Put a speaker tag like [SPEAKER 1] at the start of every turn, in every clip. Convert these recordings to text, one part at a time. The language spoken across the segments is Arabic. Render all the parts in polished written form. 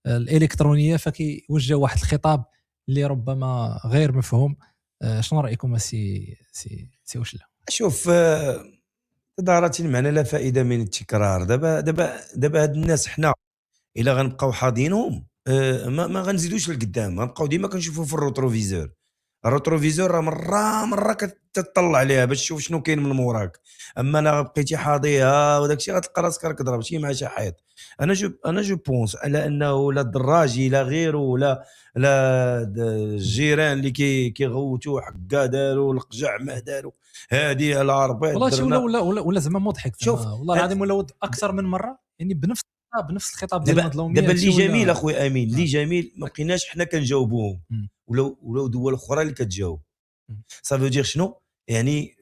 [SPEAKER 1] الالكترونيه، فكيوجه واحد الخطاب اللي ربما غير مفهوم. شنو رايكم سي وشلا؟
[SPEAKER 2] شوف، ظاهرة المعنى لا فائدة من التكرار. دابا هاد الناس حنا الا غنبقاو حاضينهم ما غنزيدوش لقدام، غنبقاو ديما كنشوفوا في الروتروفيزور. الروتروفيزور راه مره كتطلع عليها باش تشوف شنو كاين من موراك. اما الا بقيتي حاضيها وداك الشيء غتلقى راسك راك ضرب شي مع شي حيط. انا جو بونس على انه لا الدراجي لا غيره لا الجيران اللي كيغوتوا حكا داروا القجع ما داروا هذه العربات
[SPEAKER 1] والله شي
[SPEAKER 2] درنا.
[SPEAKER 1] ولا زعما مضحك
[SPEAKER 2] شوف،
[SPEAKER 1] زعما، والله العظيم ولا اكثر من مره، يعني بنفس الخطاب ديال
[SPEAKER 2] دابا
[SPEAKER 1] المظلوميه.
[SPEAKER 2] اللي
[SPEAKER 1] هادشي ولا
[SPEAKER 2] جميل اخويا امين، اللي جميل ما بقيناش حنا كنجاوبوهم،
[SPEAKER 1] مم.
[SPEAKER 2] ولو دول اخرى اللي كتجاوب.
[SPEAKER 1] مم.
[SPEAKER 2] صافي دير شنو يعني،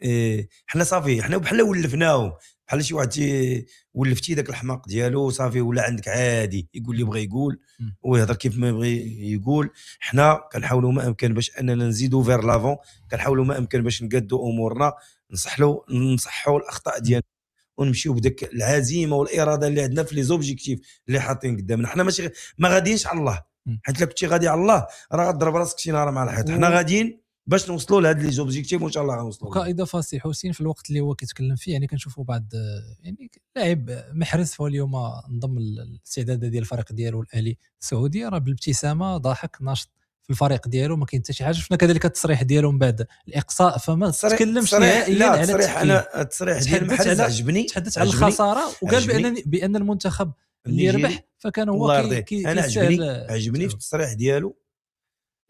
[SPEAKER 2] حنا صافي حنا بحال ولفناهم، بحال شي واحد ولفتي داك الحماق ديالو صافي ولا عندك عادي يقول اللي بغى يقول
[SPEAKER 1] مم.
[SPEAKER 2] ويهضر كيف ما بغى يقول. حنا كنحاولوا ما امكن باش اننا نزيدوا فير لافون، كنحاولوا ما امكن باش نقادوا امورنا، نصحوا الاخطاء ديالنا، ونمشيو بداك العزيمه والاراده اللي عندنا في لي زوبجيكتيف اللي حاطين قدامنا. حنا ماشي ما غاديينش على الله،
[SPEAKER 1] مم.
[SPEAKER 2] حيت الا كنتي غادي على الله راه غضرب راسك شي نهار مع الحيط. حنا غاديين باش نوصلوا لهاد لي زوبجيكتيف وان شاء الله غنوصلوا.
[SPEAKER 1] وكاضافه سي حسين في الوقت اللي هو كيتكلم فيه، يعني كنشوفوا بعض يعني لاعب محرز، فهو اليوم انضم للاستعداد ديال الفريق ديالو الاهلي السعوديه، راه بالابتسامه ضاحك ناشط في الفريق ديالو، ما كاين حتى شي حاجه. شفنا كذلك التصريح ديالو من بعد الاقصاء، فما تكلمش نهائيا على
[SPEAKER 2] التصريح ديال محرز عجبني،
[SPEAKER 1] تحدث على الخساره، وقال بان المنتخب اللي ربح فكان هو
[SPEAKER 2] انا عجبني في التصريح ديالو.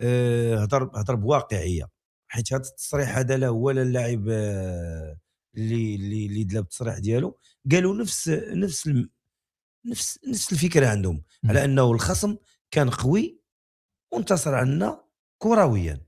[SPEAKER 2] هضر بواقعيه، حيت هذا التصريح هذا لا هو لا اللاعب اللي دلا بالتصريح ديالو قالوا نفس الفكره عندهم، على انه الخصم كان قوي وانتصر عنا كرويا.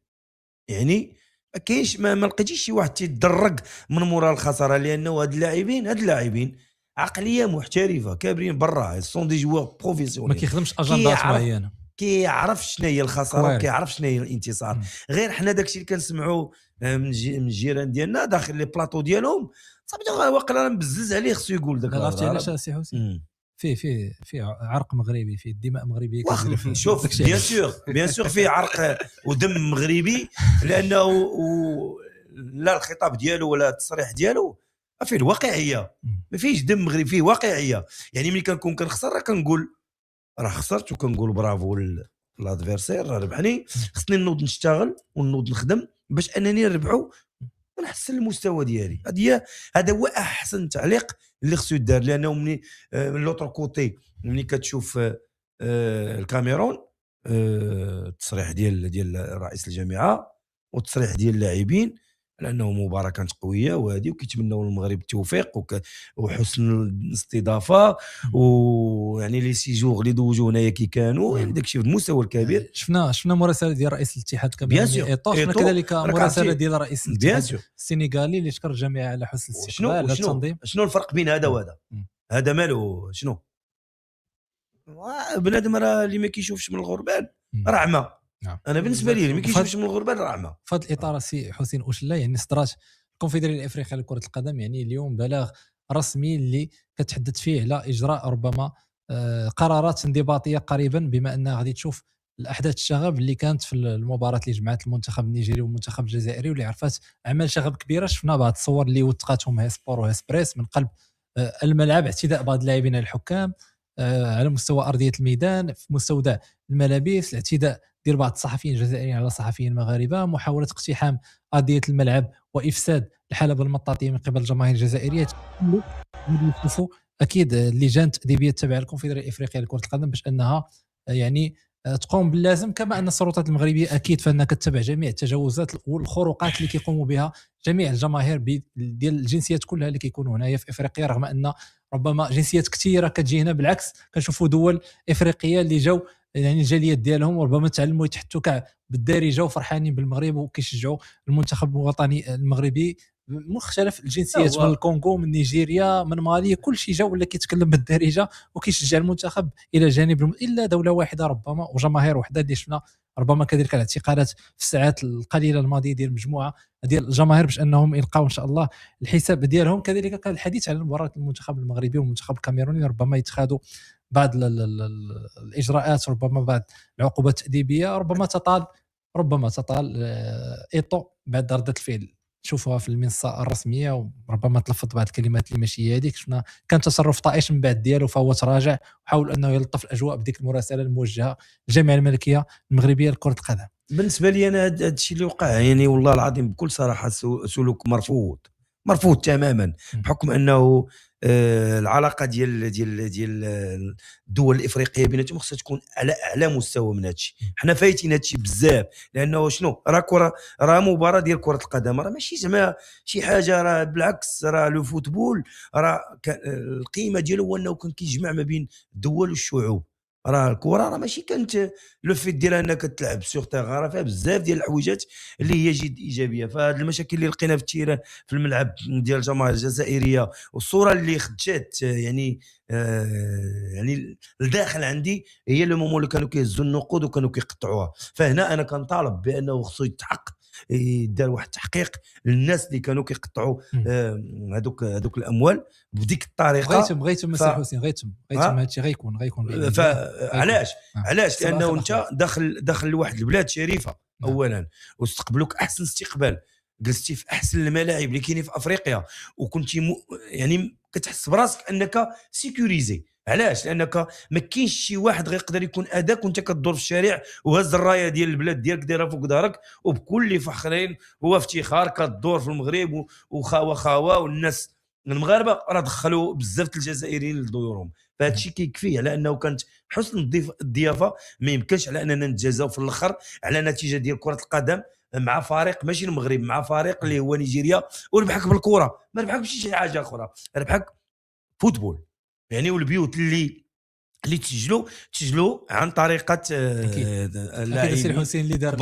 [SPEAKER 2] يعني ما كاينش، ما لقيتيش شي واحد تيدرق من مورا الخساره، لانه هاد اللاعبين عقليه محترفه كابرين برا، سون دي جوار بروفيسيونيل،
[SPEAKER 1] ما كيخدمش اجندات معينه،
[SPEAKER 2] كيعرف شنو هي الخساره وكيعرف شنو هي الانتصار. غير حنا داكشي اللي كنسمعوا من الجيران ديالنا داخل لي بلاطو ديالهم صافي واقيلا مبزز عليه، خصو يقول داك.
[SPEAKER 1] عرفتي علاش سي حسين؟ فيه عرق مغربي، فيه دماء مغربيه كتجري في
[SPEAKER 2] شوف بيان سور فيه عرق ودم مغربي، لانه لا الخطاب ديالو ولا التصريح ديالو فيه الواقعيه، ما فيهش دم مغربي، فيه واقعيه. يعني ملي كنكون كنخسر راه كنقول راه خسرت، وكنقول برافو لادفيرسير راه ربحني، خصني نوض نشتغل ونوض نخدم باش انني نربحو ونحسن المستوى ديالي. هذا هو احسن تعليق اللي خصو يدار. لانه من لوطر كوتي ملي كتشوف الكاميرون، التصريح ديال رئيس الجامعه والتصريح ديال اللاعبين على انه مباراه كانت قويه وهذه، وكيتمنوا للمغرب التوفيق وحسن الاستضافه، ويعني لي سيجور اللي دوجو هنايا كي كانوا، يعني داكشي في المستوى الكبير.
[SPEAKER 1] شفنا مراسله ديال رئيس الاتحاد الكاميروني ايطو، شفنا كذلك مراسله ديال رئيس الاتحاد السنغالي اللي شكر الجميع على حسن الاستقبال على التنظيم.
[SPEAKER 2] شنو الفرق بين هذا وهذا؟ هذا مالو شنو؟ بنادم راه اللي ما كيشوفش من الغربال راه عمى. انا بالنسبه لي اللي ما كيشوفش من الغربال راه عمى.
[SPEAKER 1] في هذا الاطار سي حسين وشلا، يعني صدرات الكونفدراليه الافريقيه لكره القدم يعني اليوم بلاغ رسمي اللي كتحدث فيه على اجراء ربما قرارات انضباطيه قريبا، بما انها غادي تشوف الاحداث الشغب اللي كانت في المباراه اللي جمعت المنتخب النيجيري والمنتخب الجزائري، واللي عرفت اعمال شغب كبيره. شفنا بعض الصور اللي وثقتهم هي سبور وهي سبريس من قلب الملعب، اعتداء بعض اللاعبين على الحكام على مستوى ارضيه الميدان، في مستودع الملابس، الاعتداء ديال بعض الصحفيين الجزائريين على صحفيين مغاربه، محاوله اقتحام ارضيه الملعب وافساد الحلبه المطاطيه من قبل الجماهير الجزائريه. نشوفوا اكيد اللجان التاديبيه التابعه للكونفدراليه الافريقيه لكره القدم باش انها يعني تقوم باللازم، كما ان السلطات المغربيه اكيد فانها كتتبع جميع التجاوزات والخروقات اللي كيقوموا بها جميع الجماهير ديال الجنسيات كلها اللي كيكونوا هنايا في افريقيا، رغم ان ربما جنسيات كثيره كتجي هنا. بالعكس كنشوفوا دول افريقيه اللي جاوا يعني الجاليات ديالهم وربما تعلموا يتحطوا كاع بالدارجه وفرحانين بالمغرب وكيشجعوا المنتخب الوطني المغربي. مختلف الجنسيات، من الكونغو، من نيجيريا، من مالي، كل شيء جا ولا كيتكلم بالدارجه وكيشجع المنتخب الى جانب الا دوله واحده ربما وجماهير وحده اللي شفنا ربما كذلك الاعتقالات في الساعات القليله الماضيه ديال مجموعه ديال الجماهير باش انهم يلقاو ان شاء الله الحساب ديالهم. كذلك كان الحديث على مباراه المنتخب المغربي والمنتخب الكاميروني، ربما يتخاذوا بعض الاجراءات، ربما بعض العقوبات التاديبيه، ربما تطال ايطو بعد رده الفعل تشوفوها في المنصه الرسميه، وربما تلفظ بعض الكلمات اللي ماشي هي هذيك. شفنا كان تصرف طائش من بعد ديالو، فهو تراجع وحاول انه يلطف الاجواء بديك المراسله الموجهه للجامعه الملكيه المغربيه لكره القدم.
[SPEAKER 2] بالنسبه لي انا هذا الشيء اللي وقع يعني والله العظيم بكل صراحه سلوك مرفوض تماما، بحكم انه العلاقه ديال الدول الافريقيه بيناتهم خصها تكون على اعلى مستوى من هذا الشيء. حنا فايتين هذا الشيء بزاف، لانه شنو راه مباراه ديال كره القدم، راه ماشي زعما شي حاجه، راه بالعكس، راه لو فوتبول راه القيمه ديالو هو انه كان كيجمع ما بين الدول والشعوب. راه الكره راه ماشي كانت لو فيت ديال انك تلعب سيغ تيغ، راه فيها بزاف ديال الحويجات اللي هي جد ايجابيه. فهاد المشاكل اللي لقينا في التيران في الملعب ديال الجماهير الجزائريه والصوره اللي خدشات يعني يعني الداخل عندي هي لو مومون اللي كانوا كيهزوا النقود وكانوا كيقطعوها. فهنا انا كنطالب بانه خصو يتحقق، يدار واحد التحقيق للناس اللي كانوا كيقطعوا هذوك الاموال بديك الطريقه.
[SPEAKER 1] غيتم مسيح حسين، غيتم هادشي غيكون
[SPEAKER 2] علاش لانه انت داخل لواحد البلاد شريفه اولا، واستقبلوك احسن استقبال، جلستي في احسن الملاعب اللي كاينين في افريقيا، وكنتي يعني كتحس براسك انك سيكوريزي. علاش؟ لانك ما كاينش شي واحد غيقدر يكون اداك وانت كدور في الشارع وهز الرايه ديال البلاد ديالك دايره فوق ظهرك وبكل فخرين وافتخار كدور في المغرب وخاوه والناس المغاربه راه دخلوا بزاف الجزائريين لديورهم. فهذا الشيء كيكفي على انه كانت حسن الضيافه. ما يمكنش على اننا نتجازاو في الاخر على نتيجه ديال كره القدم مع فريق ماشي المغرب، مع فريق اللي هو نيجيريا، وربحك بالكره، ما ربحك بشي حاجه اخرى، ربحك فوتبول يعني. والبيوت اللي تسجلوا عن طريقه
[SPEAKER 1] اكيد السي حسين اللي دار